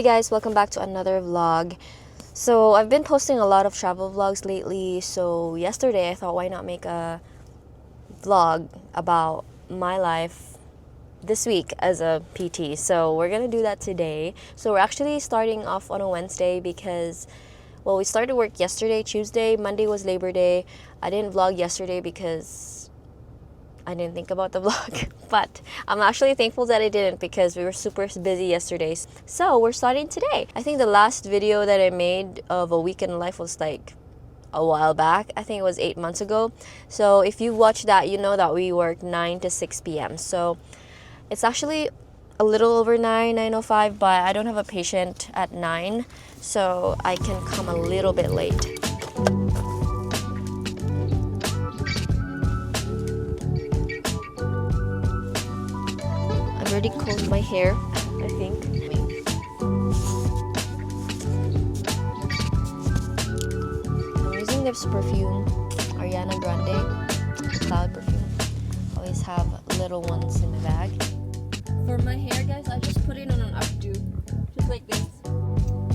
guys, welcome back to another vlog. So I've been posting a lot of travel vlogs lately, so yesterday I thought why not make a vlog about my life this week as a PT. So we're gonna do that today. So we're actually starting off on a Wednesday because, well, we started work yesterday, Tuesday. Monday was Labor Day. I didn't vlog yesterday because I didn't think about the vlog, but I'm actually thankful that I didn't because we were super busy yesterday. So we're starting today. I think the last video that I made of a week in life was like a while back. I think it was 8 months ago. So if you watch that, you know that we work 9 to 6 p.m. So it's actually a little over 9:05, but I don't have a patient at 9, so I can come a little bit late. I've already combed my hair, I think. I'm using this perfume, Ariana Grande, the Cloud perfume. Always have little ones in the bag. For my hair, guys, I just put it on an updo, just like this.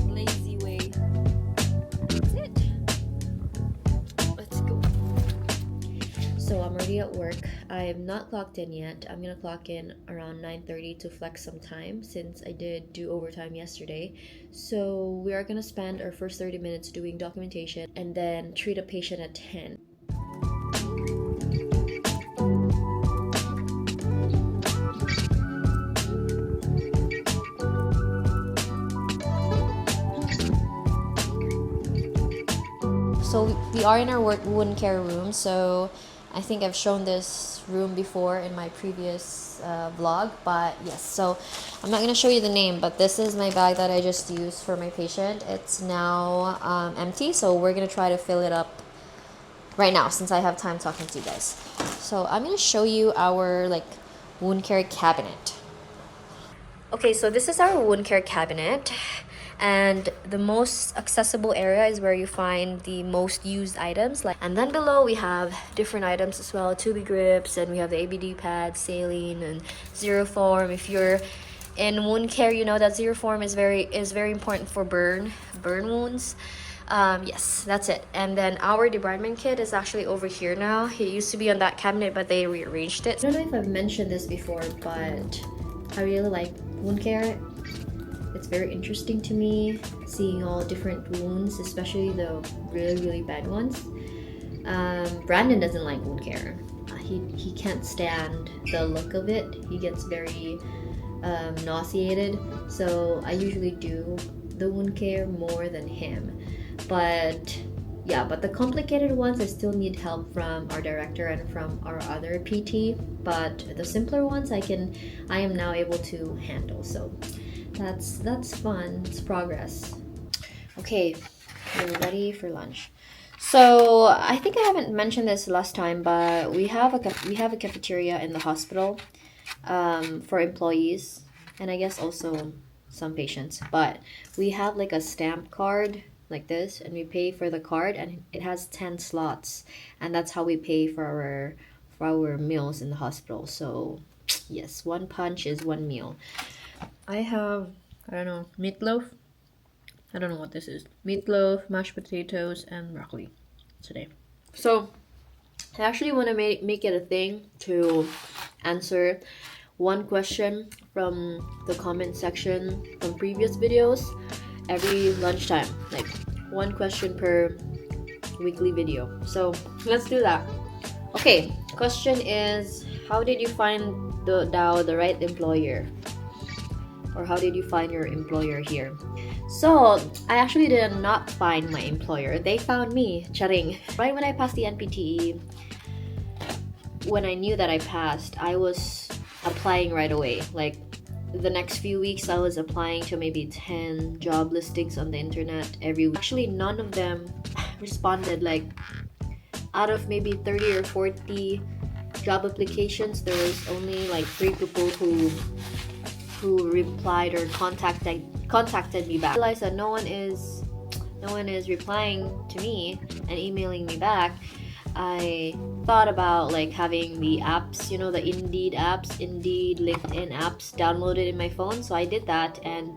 Lazy way. That's it. Let's go. So I'm already at work. I am not clocked in yet. I'm gonna clock in around 9:30 to flex some time since I did do overtime yesterday. So we are gonna spend our first 30 minutes doing documentation and then treat a patient at 10. So we are in our wound care room. So I think I've shown this room before in my previous vlog, but yes, so I'm not going to show you the name, but this is my bag that I just used for my patient. It's now empty, so we're going to try to fill it up right now since I have time talking to you guys. So I'm going to show you our wound care cabinet. Okay, so this is our wound care cabinet. And the most accessible area is where you find the most used items. And then below we have different items as well, tubey grips, and we have the ABD pads, saline, and Zeroform. If you're in wound care, you know that Zeroform is very important for burn wounds. Yes, that's it. And then our debridement kit is actually over here now. It used to be on that cabinet, but they rearranged it. I don't know if I've mentioned this before, but I really like wound care. It's very interesting to me seeing all different wounds, especially the really bad ones. Brandon doesn't like wound care. He can't stand the look of it. He gets very nauseated. So I usually do the wound care more than him. But yeah, but the complicated ones I still need help from our director and from our other PT. But the simpler ones I am now able to handle. So that's fun. It's progress. Okay, we're ready for lunch. So I think I haven't mentioned this last time, but we have a cafeteria in the hospital for employees, and I guess also some patients. But we have like a stamp card like this, and we pay for the card, and it has 10 slots, and that's how we pay for our meals in the hospital. So yes, one punch is one meal. I have, I don't know, meatloaf. I don't know what this is. Meatloaf, mashed potatoes, and broccoli today. So I actually want to make it a thing to answer one question from the comment section from previous videos every lunchtime. Like one question per weekly video. So let's do that. Okay, question is, how did you find the right employer? Or how did you find your employer here? So I actually did not find my employer. They found me. Charing. Right when I passed the NPTE, when I knew that I passed, I was applying right away. Like the next few weeks, I was applying to maybe 10 job listings on the internet every week. Actually, none of them responded. Like out of maybe 30 or 40 job applications, there was only like 3 people who replied or contacted me back. I realized that no one is replying to me and emailing me back. I thought about like having the apps, you know, the Indeed apps, Indeed, LinkedIn apps downloaded in my phone. So I did that, and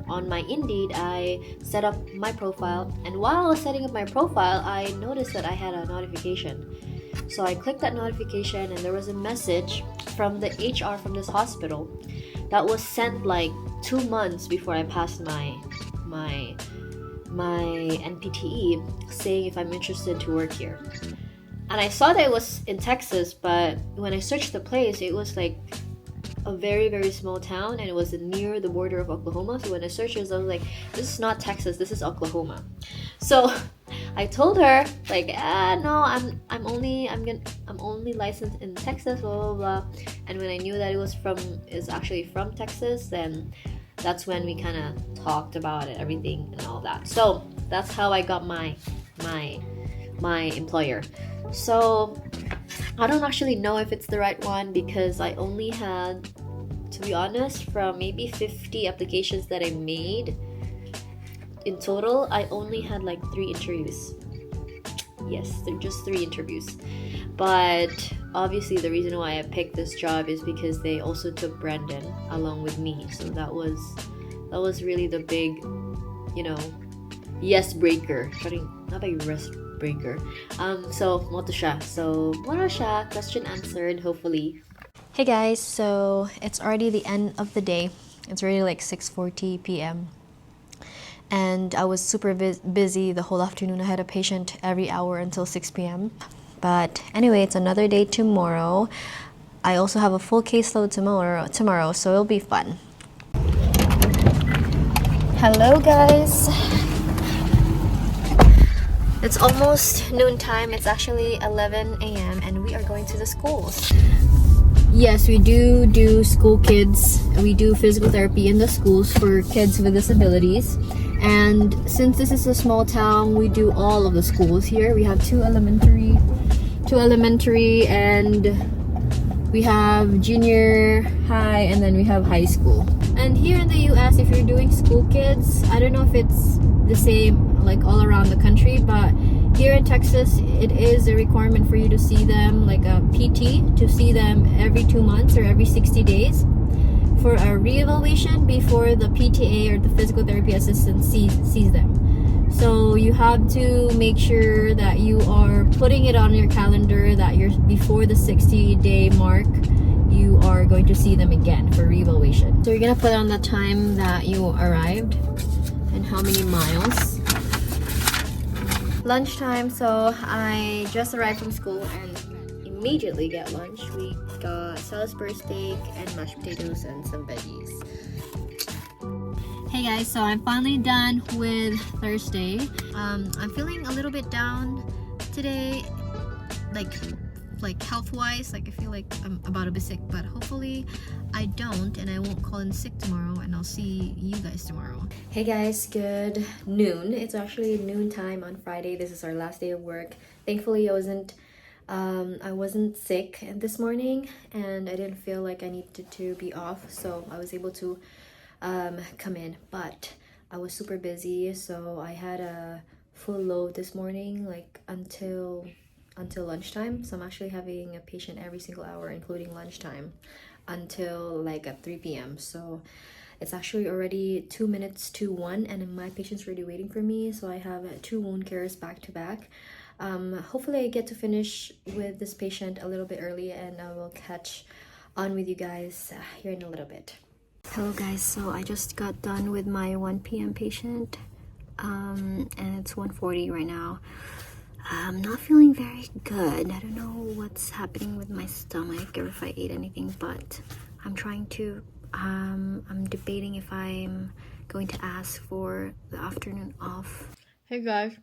on my Indeed, I set up my profile, and while I was setting up my profile, I noticed that I had a notification. So I clicked that notification, and there was a message from the HR from this hospital that was sent like 2 months before I passed my NPTE, saying if I'm interested to work here. And I saw that it was in Texas, but when I searched the place, it was like a very, very small town, and it was near the border of Oklahoma. So when I searched it, I was like, this is not Texas, this is Oklahoma. So I told her like, no, I'm only licensed in Texas, blah blah blah. And when I knew that it was actually from Texas, then that's when we kind of talked about it, everything and all that. So that's how I got my employer. So I don't actually know if it's the right one, because I only had, to be honest, from maybe 50 applications that I made in total, I only had like 3 interviews. Yes, they're just 3 interviews. But obviously the reason why I picked this job is because they also took Brandon along with me. So that was really the big, yes breaker. Not a rest breaker. So mo to siya. So wala siya, question answered, hopefully. Hey guys, so it's already the end of the day. It's already like 6:40 p.m. and I was super busy the whole afternoon. I had a patient every hour until 6 p.m. But anyway, it's another day tomorrow. I also have a full caseload tomorrow, so it'll be fun. Hello guys. It's almost noontime. It's actually 11 a.m. and we are going to the schools. Yes, we do school kids. We do physical therapy in the schools for kids with disabilities. And since this is a small town, we do all of the schools here. We have two elementary, and we have junior high, and then we have high school. And here in the US, if you're doing school kids, I don't know if it's the same like all around the country, but here in Texas, it is a requirement for you to see them, like a PT, to see them every 2 months or every 60 days for a reevaluation before the PTA or the physical therapy assistant sees them. So you have to make sure that you are putting it on your calendar that you're before the 60-day mark, you are going to see them again for reevaluation. So you're gonna put on the time that you arrived and how many miles. Lunchtime, so I just arrived from school and immediately get lunch. We got Salisbury steak and mashed potatoes and some veggies. Hey guys, so I'm finally done with Thursday. I'm feeling a little bit down today, like health-wise. Like I feel like I'm about to be sick, but hopefully I don't, and I won't call in sick tomorrow, and I'll see you guys tomorrow. Hey guys, good noon. It's actually noontime on Friday. This is our last day of work. Thankfully, I wasn't sick this morning, and I didn't feel like I needed to be off, so I was able to come in. But I was super busy, so I had a full load this morning, like until lunchtime. So I'm actually having a patient every single hour, including lunchtime, until like at 3 p.m. So it's actually already 2 minutes to 1, and my patient's already waiting for me. So I have 2 wound cares back to back. Hopefully I get to finish with this patient a little bit early, and I will catch on with you guys here in a little bit. Hello guys, so I just got done with my 1 p.m. patient, and it's 1:40 right now. I'm not feeling very good. I don't know what's happening with my stomach or if I ate anything, but I'm trying to, I'm debating if I'm going to ask for the afternoon off. Hey guys,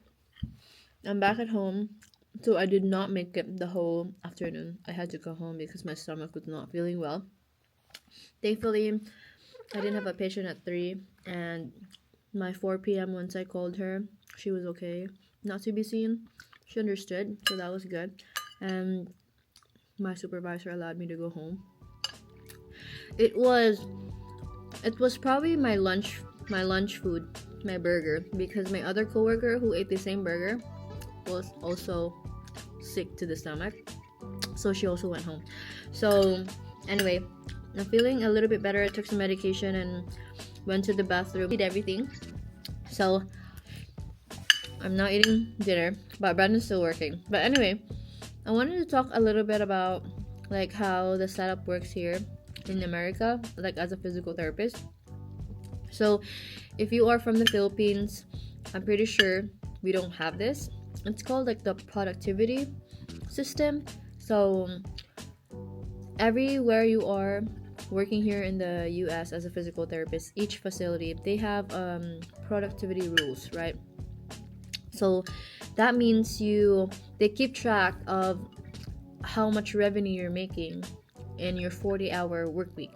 I'm back at home. So I did not make it the whole afternoon. I had to go home because my stomach was not feeling well. Thankfully, I didn't have a patient at 3, and my 4 p.m. once I called her, she was okay, not to be seen. She understood, so that was good. And my supervisor allowed me to go home. It was probably my lunch food, my burger, because my other coworker who ate the same burger was also sick to the stomach, so she also went home. So anyway, I'm feeling a little bit better. I took some medication, and went to the bathroom, did everything. So I'm not eating dinner, but Brandon's still working. But anyway, I wanted to talk a little bit about like how the setup works here in America, like as a physical therapist. So if you are from the Philippines, I'm pretty sure we don't have this. It's called like the productivity system. So everywhere you are working here in the US as a physical therapist, each facility, they have productivity rules, right? So that means they keep track of how much revenue you're making in your 40-hour work week.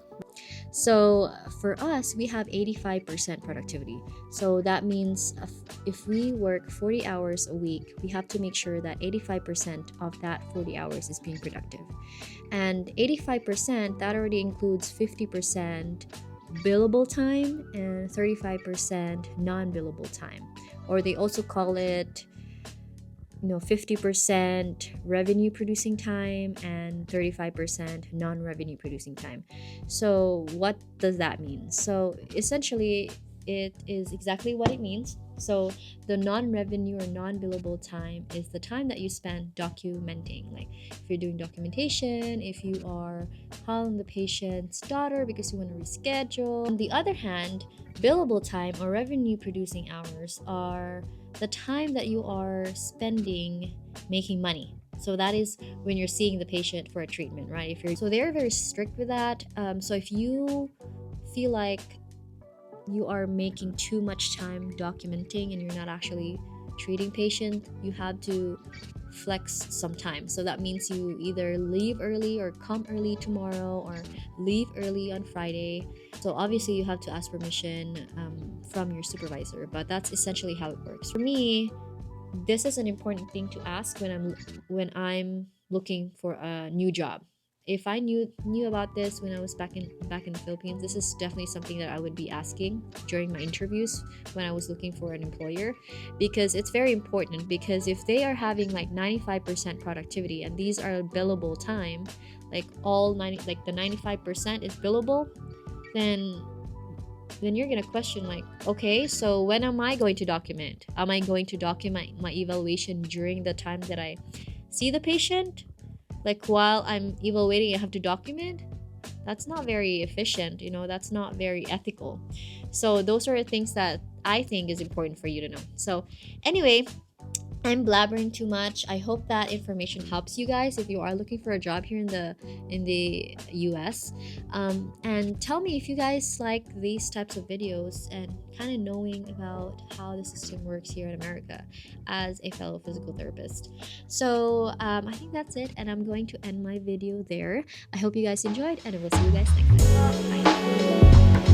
So for us, we have 85% productivity. So that means if we work 40 hours a week, we have to make sure that 85% of that 40 hours is being productive. And 85%, that already includes 50% billable time and 35% non-billable time. Or they also call it 50% revenue producing time and 35% non-revenue producing time. So what does that mean? So essentially it is exactly what it means. So the non-revenue or non-billable time is the time that you spend documenting, like if you're doing documentation, if you are calling the patient's daughter because you want to reschedule. On the other hand, billable time or revenue producing hours are the time that you are spending making money. So that is when you're seeing the patient for a treatment, right? So they're very strict with that. So if you feel like you are making too much time documenting and you're not actually treating patient, you have to flex some time. So that means you either leave early or come early tomorrow or leave early on Friday. So obviously you have to ask permission from your supervisor, but that's essentially how it works. For me, this is an important thing to ask when I'm looking for a new job. If I knew about this when I was back in the Philippines, this is definitely something that I would be asking during my interviews when I was looking for an employer, because it's very important. Because if they are having like 95% productivity and these are billable time, like the 95% is billable, then you're gonna question like, okay, so when am I going to document? Am I going to document my evaluation during the time that I see the patient? Like while I'm evaluating, I have to document? That's not very efficient, that's not very ethical. So those are things that I think is important for you to know. So anyway, I'm blabbering too much. I hope that information helps you guys if you are looking for a job here in the US. And tell me if you guys like these types of videos and kind of knowing about how the system works here in America as a fellow physical therapist. So I think that's it, and I'm going to end my video there. I hope you guys enjoyed, and I will see you guys next time. Bye.